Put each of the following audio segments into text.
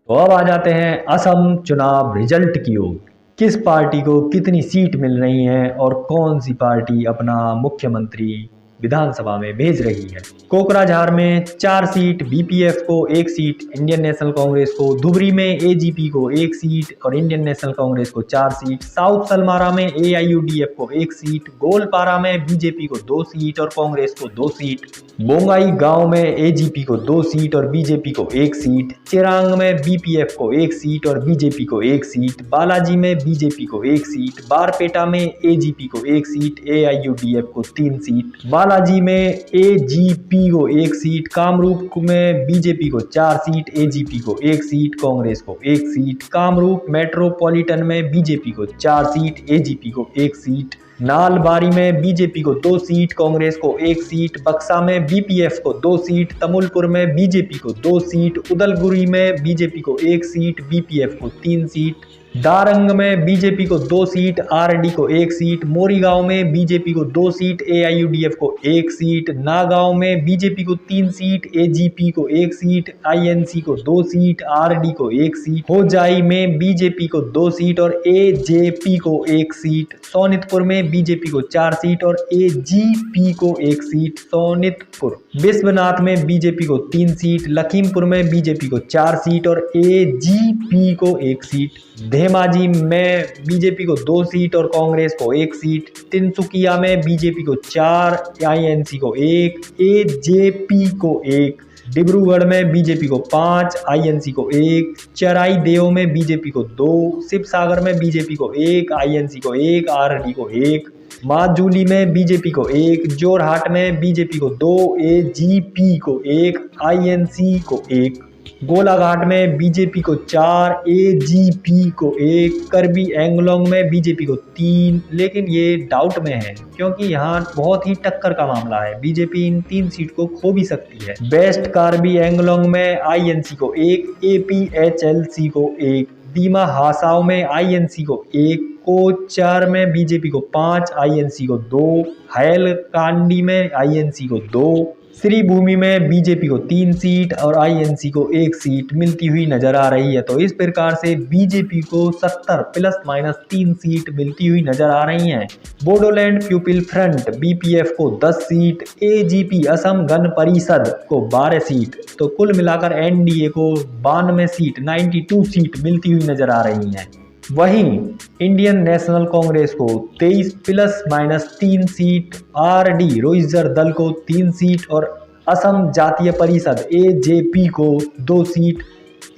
तो अब आ जाते हैं असम चुनाव रिजल्ट की ओर। किस पार्टी को कितनी सीट मिल रही है और कौन सी पार्टी अपना मुख्यमंत्री विधानसभा में भेज रही है। कोकराझार में 4 सीट, बीपीएफ को 1 सीट, इंडियन नेशनल कांग्रेस को, धुबरी में एजीपी को 1 सीट और इंडियन नेशनल कांग्रेस को 4 सीट, साउथ सलमारा में एआईयूडीएफ को 1 सीट, गोलपारा में बीजेपी को 2 सीट और कांग्रेस को 2 सीट, बोंगाई गांव में एजीपी को 2 सीट और बीजेपी को 1 सीट, चिरांग में बीपीएफ को 1 सीट और बीजेपी को 1 सीट, बालाजी में बीजेपी को 1 सीट, बारपेटा में एजीपी को 1 सीट, एआईयूडीएफ को 3 सीट, बालाजी में एजीपी को 1 सीट, कामरूप में बीजेपी को 4 सीट, एजीपी को 1 सीट, कांग्रेस को 1 सीट, कामरूप मेट्रोपॉलिटन में बीजेपी को 4 सीट, एजीपी को 1 सीट, नालबारी में बीजेपी को 2 सीट, कांग्रेस को 1 सीट, बक्सा में बीपीएफ को 2 सीट, तमुलपुर में बीजेपी को 2 सीट, उदलगुरी में बीजेपी को 1 सीट, बीपीएफ को 3 सीट, दारंग में बीजेपी को 2 सीट, आरडी को 1 सीट, मोरीगांव में बीजेपी को 2 सीट, एआईयूडीएफ को 1 सीट, नागांव में बीजेपी को 3 सीट, एजीपी को 1 सीट, आईएनसी को 2 सीट, आरडी को 1 सीट, होजाई में बीजेपी को 2 सीट और एजेपी को 1 सीट, सोनितपुर में बीजेपी को 4 सीट और एजीपी को 1 सीट, सोनितपुर, विश्वनाथ में बीजेपी को 3 सीट, लखीमपुर में बीजेपी को 4 सीट और एजीपी को 1 सीट, धेमाजी में बीजेपी को 2 सीट और कांग्रेस को 1 सीट, तिनसुकिया में बीजेपी को 4, आईएनसी को 1, एजेपी को 1, डिब्रूगढ़ में बीजेपी को 5, आईएनसी को 1, चराई देव में बीजेपी को 2, शिवसागर में बीजेपी को 1, आईएनसी को 1, आरडी को 1, माजूली में बीजेपी को 1, जोरहाट में बीजेपी को 2, एजीपी को 1, आईएनसी को 1, गोलाघाट में बीजेपी को 4, एजीपी को 1, करबी एंगलोंग में बीजेपी को 3, लेकिन ये डाउट में है क्योंकि यहाँ बहुत ही टक्कर का मामला है। बीजेपी इन 3 सीट को खो भी सकती है। वेस्ट कार्बी एंगलोंग में आईएनसी को 1, एपीएचएलसी को 1, दीमा हासाओ में आईएनसी को 1, कोचार में बीजेपी को 5, आईएनसी को 2, हैलकांडी में आईएनसी को 2, श्रीभूमि में बीजेपी को 3 सीट और आईएनसी को 1 सीट मिलती हुई नजर आ रही है। तो इस प्रकार से बीजेपी को 70 ±3 सीट मिलती हुई नजर आ रही हैं। बोडोलैंड पीपल फ्रंट बीपीएफ को 10 सीट, एजीपी असम गण परिषद को 12 सीट, तो कुल मिलाकर एनडीए को 92 सीट 92 सीट मिलती हुई नजर आ रही हैं। वहीं इंडियन नेशनल कांग्रेस को 23 ±3 सीट, आरडी रोइजर दल को 3 सीट और असम जातीय परिषद एजेपी को 2 सीट,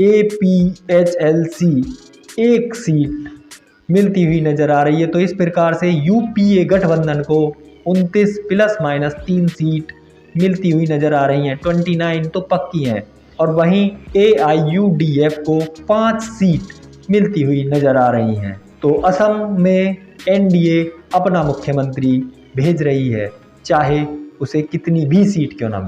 एपीएचएलसी 1 सीट मिलती हुई नजर आ रही है। तो इस प्रकार से यूपीए गठबंधन को 29 ±3 सीट मिलती हुई नजर आ रही हैं। 29 तो पक्की हैं और वहीं एआईयूडीएफ को 5 सीट मिलती हुई नजर आ रही हैं। तो असम में एनडीए अपना मुख्यमंत्री भेज रही है, चाहे उसे कितनी भी सीट क्यों ना मिले।